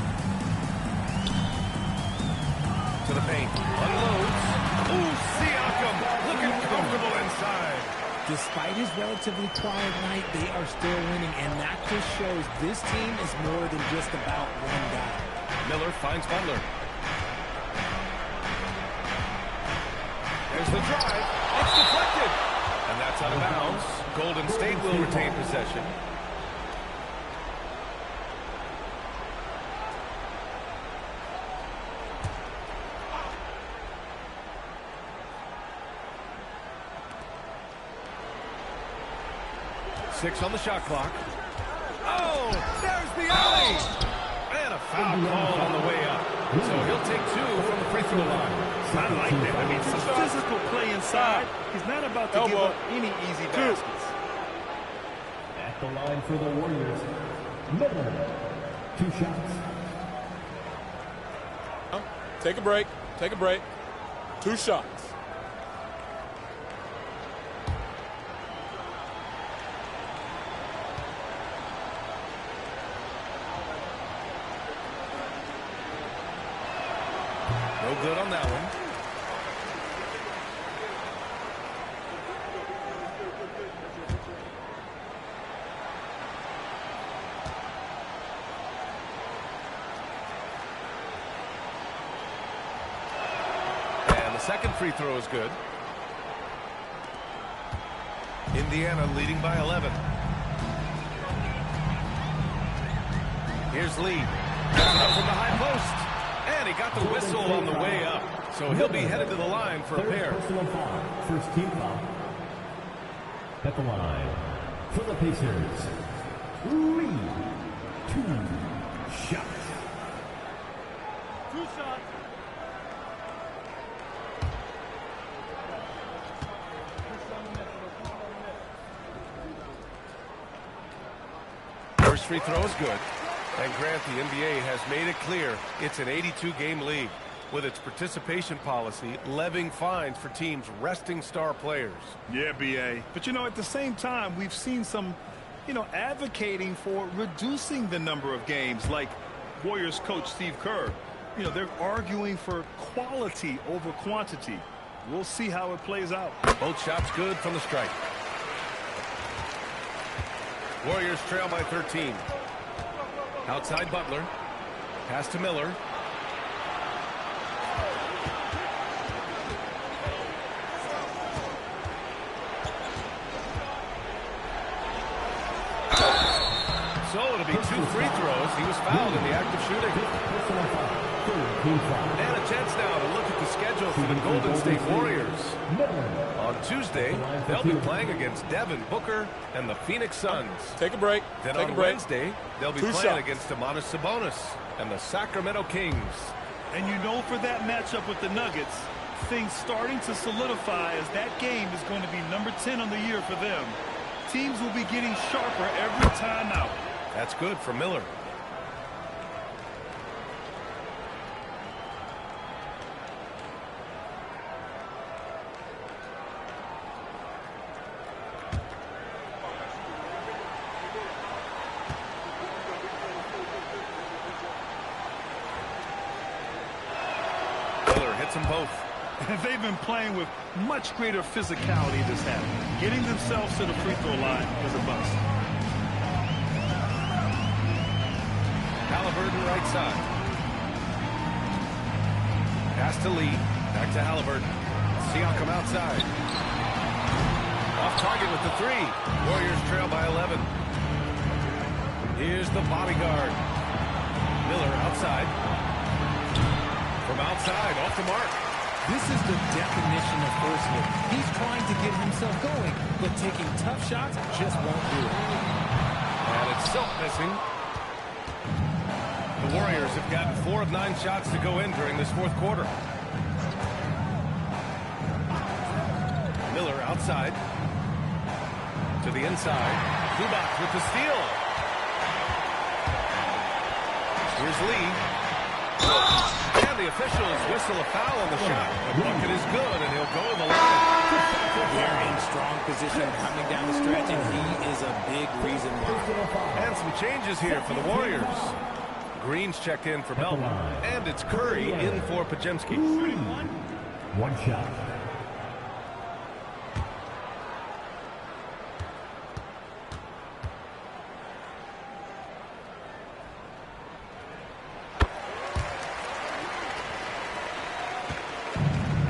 Speaker 1: To the paint. Unloads. Ooh, Siakam looking comfortable inside.
Speaker 3: Despite his relatively quiet night, they are still winning, and that just shows this team is more than just about one guy.
Speaker 1: Miller finds Butler. There's the drive. It's deflected. And that's out of bounds. Golden State will retain possession. Six on the shot clock. Oh, there's the alley. And a foul call on the way up. So he'll take two from the free throw line.
Speaker 2: I like that. I mean, some physical play inside. He's not about to give up any easy baskets.
Speaker 4: At the line for the Warriors, Miller. 2 shots.
Speaker 8: Take a break. Take a break. 2 shots.
Speaker 1: No good on that one. And the second free throw is good. Indiana leading by 11. Here's Lee. Gets it up from the high post. And he got the whistle on the way up. So he'll be headed to the line for a pair.
Speaker 4: Personal foul. First team foul. At the line for the Pacers, Lee. 2 shots.
Speaker 2: 2 shots.
Speaker 1: First free throw is good. And Grant, the NBA has made it clear it's an 82-game league with its participation policy levying fines for teams resting star players.
Speaker 2: Yeah, B.A. But, you know, at the same time, we've seen some, advocating for reducing the number of games, like Warriors coach Steve Kerr. They're arguing for quality over quantity. We'll see how it plays out.
Speaker 1: Both shots good from the strike. Warriors trail by 13. Outside Butler. Pass to Miller. So it'll be 2 free throws He was fouled in the act of shooting. And a chance now to look at the schedule for the Golden State Warriors. On Tuesday, they'll be playing against Devin Booker and the Phoenix Suns.
Speaker 8: Take a break.
Speaker 1: Then
Speaker 8: Take
Speaker 1: on
Speaker 8: a break.
Speaker 1: Wednesday, they'll be playing against Domantas Sabonis and the Sacramento Kings.
Speaker 2: And you know, for that matchup with the Nuggets, things starting to solidify as that game is going to be number 10 on the year for them. Teams will be getting sharper every time out.
Speaker 1: That's good for Miller. Miller hits them both.
Speaker 2: They've been playing with much greater physicality this half. Getting themselves to the free throw line is a bust.
Speaker 1: Halliburton right side. Pass to Lee. Back to Halliburton. Siakam outside. Off target with the three. Warriors trail by 11. Here's the bodyguard. Miller outside. From outside, off the mark.
Speaker 3: This is the definition of force hit. He's trying to get himself going, but taking tough shots just won't do it.
Speaker 1: And it's Silk missing. The Warriors have gotten 4 of 9 shots to go in during this fourth quarter. Miller outside. To the inside. Zubac with the steal. Here's Lee. And the officials whistle a foul on the shot. The bucket is good, and he'll go to the line.
Speaker 3: They're in strong position coming down the stretch, and he is a big reason why.
Speaker 1: And some changes here for the Warriors. Green's checked in for Melton, and it's Curry in for Podziemski.
Speaker 4: One shot.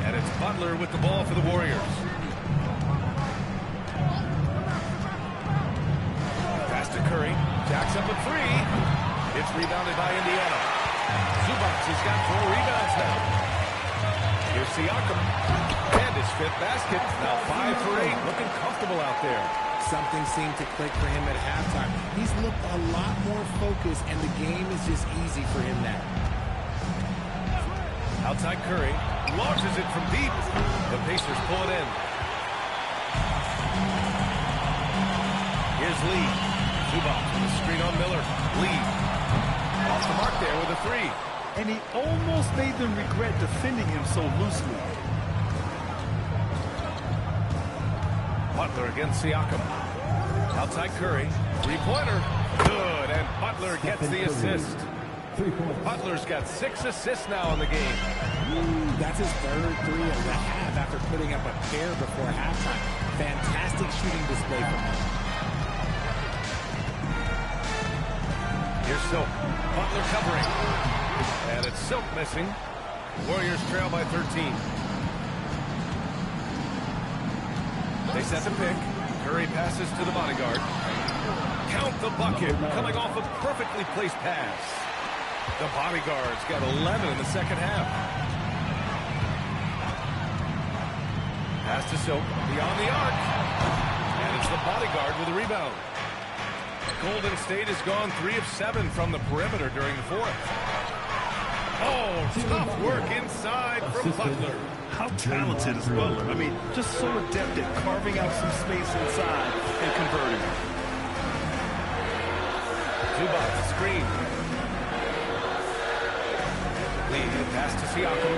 Speaker 1: And it's Butler with the ball for the Warriors. Pass to Curry. Jacks up a three. It's rebounded by Indiana. Zubac has got 4 rebounds now. Here's Siakam. And his 5th basket. Now 5 for 8. Looking comfortable out there.
Speaker 3: Something seemed to click for him at halftime. He's looked a lot more focused, and the game is just easy for him now.
Speaker 1: Outside Curry. Launches it from deep. The Pacers pull it in. Here's Lee. Zubac with a screen on Miller. Lee. Off the mark there with a 3.
Speaker 2: And he almost made them regret defending him so loosely.
Speaker 1: Butler against Siakam. Outside Curry. 3-pointer. Good. And Butler gets the assist. Butler's got 6 assists now in the game.
Speaker 3: That's his 3rd 3 of the half after putting up a pair before halftime. Fantastic shooting display from him.
Speaker 1: Here's Silk. Butler covering. And it's Silk missing. Warriors trail by 13. They set the pick. Curry passes to the bodyguard. Count the bucket. Coming off a perfectly placed pass. The bodyguard's got 11 in the second half. Pass to Silk. Beyond the arc. And it's the bodyguard with a rebound. Golden State has gone 3 of 7 from the perimeter during the fourth. Oh, tough work inside from Butler.
Speaker 2: How talented is Butler? I mean, just so adept at carving out some space inside and converting.
Speaker 1: Zubac, the screen. Lee, pass to Siakam.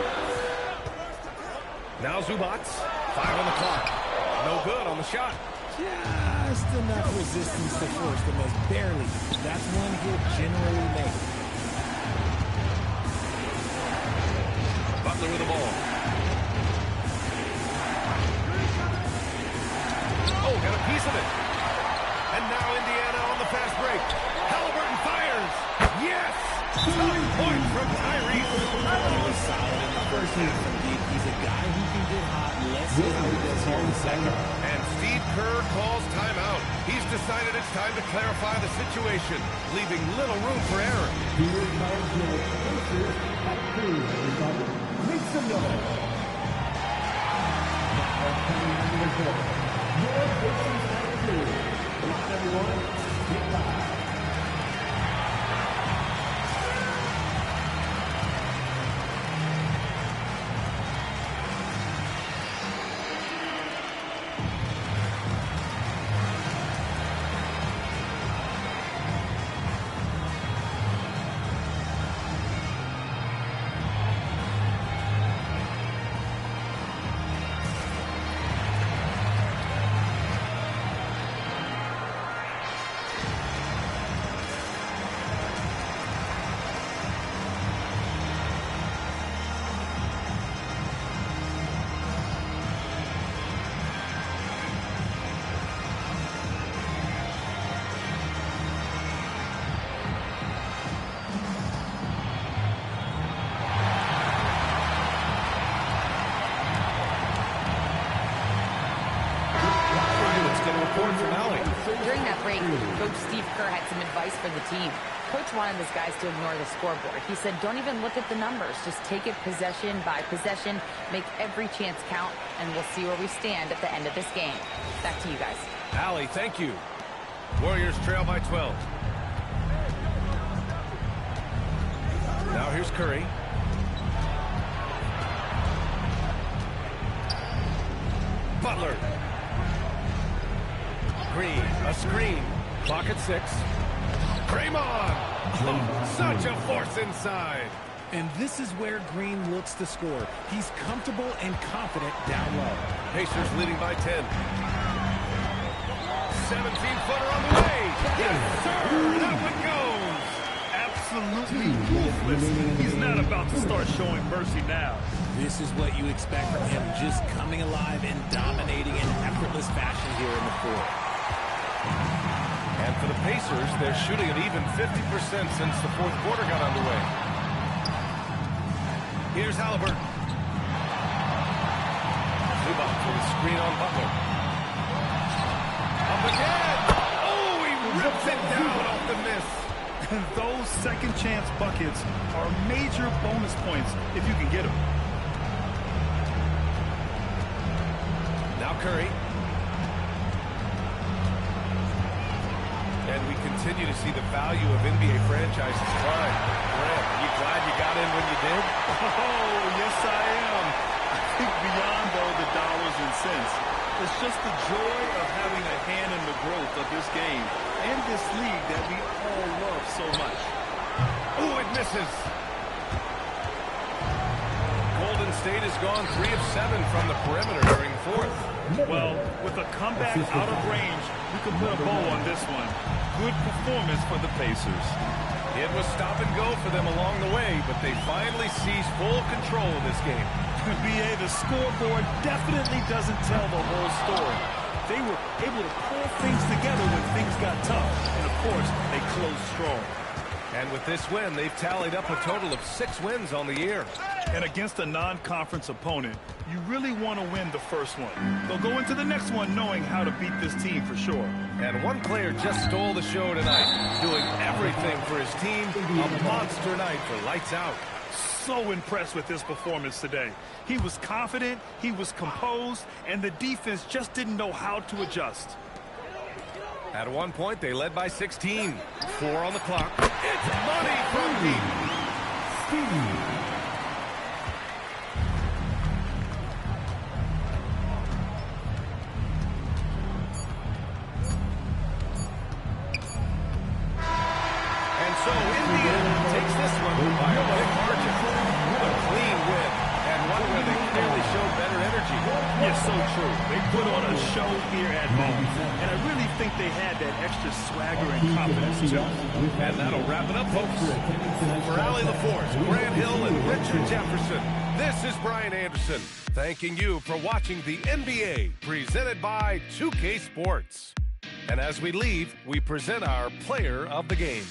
Speaker 1: Now Zubac. 5 on the clock. No good on the shot.
Speaker 3: Just enough resistance to force the miss. Barely. That's one he'll generally make.
Speaker 1: Butler with the ball. Oh, got a piece of it. And now Indiana on the fast break. Halliburton fires. Yes! Tough point from Tyrese.
Speaker 3: He was solid in the first half, indeed. He's a guy who can get hot. Let's see how he does here in the second.
Speaker 1: And Steve Kerr calls timeout. He's decided it's time to clarify the situation, leaving little room for error.
Speaker 4: Here comes your Pacers at 2, everybody. Make some noise. Now coming into the court. Your Pacers at 2. Come on, everyone. Get by.
Speaker 6: During that break, Coach Steve Kerr had some advice for the team. Coach wanted his guys to ignore the scoreboard. He said, don't even look at the numbers. Just take it possession by possession, make every chance count, and we'll see where we stand at the end of this game. Back to you guys.
Speaker 1: Allie, thank you. Warriors trail by 12. Now here's Curry. Butler. Green, a screen. Clock at 6. Draymond. Oh, such a force inside.
Speaker 3: And this is where Green looks to score. He's comfortable and confident down low.
Speaker 1: Pacers leading by 10. 17-footer on the way. Yes, sir. That one goes.
Speaker 2: Absolutely ruthless. He's not about to start showing mercy now.
Speaker 3: This is what you expect from him, just coming alive and dominating in effortless fashion here in the fourth.
Speaker 1: And for the Pacers, they're shooting at even 50% since the fourth quarter got underway. Here's Halliburton. Zubac with a screen on Butler. Up again! Oh, he rips it down off the miss.
Speaker 2: And those second chance buckets are major bonus points if you can get them.
Speaker 1: Now Curry. And we continue to see the value of NBA franchises climb. Grant, are you glad you got in when you did?
Speaker 2: Oh, yes I am. I think beyond, though, the dollars and cents, it's just the joy of having a hand in the growth of this game and this league that we all love so much.
Speaker 1: Oh, it misses. Golden State has gone 3 of 7 from the perimeter during the fourth.
Speaker 2: Well, with a comeback out of range, we could put a bow on this one. Good performance for the Pacers.
Speaker 1: It was stop and go for them along the way, but they finally seized full control of this game.
Speaker 2: B.A., the scoreboard definitely doesn't tell the whole story. They were able to pull things together when things got tough, and of course, they closed strong.
Speaker 1: And with this win, they've tallied up a total of 6 wins on the year.
Speaker 2: And against a non-conference opponent, you really want to win the first one. They'll go into the next one knowing how to beat this team for sure.
Speaker 1: And one player just stole the show tonight, doing everything for his team. A monster night for lights out.
Speaker 2: So impressed with his performance today. He was confident, he was composed, and the defense just didn't know how to adjust.
Speaker 1: At one point, they led by 16. 4 on the clock. It's money from deep.
Speaker 4: Steve.
Speaker 1: And so Indiana takes this one by a big margin. A clean win, and one where they clearly showed better energy.
Speaker 2: Yes, so true. They put on a show here at home, and I really think they had that extra swagger and confidence too.
Speaker 1: And that'll wrap it up, folks. For Allie LaForce, Grant Hill, and Richard Jefferson, this is Brian Anderson, thanking you for watching the NBA, presented by 2K Sports. And as we leave, we present our player of the game.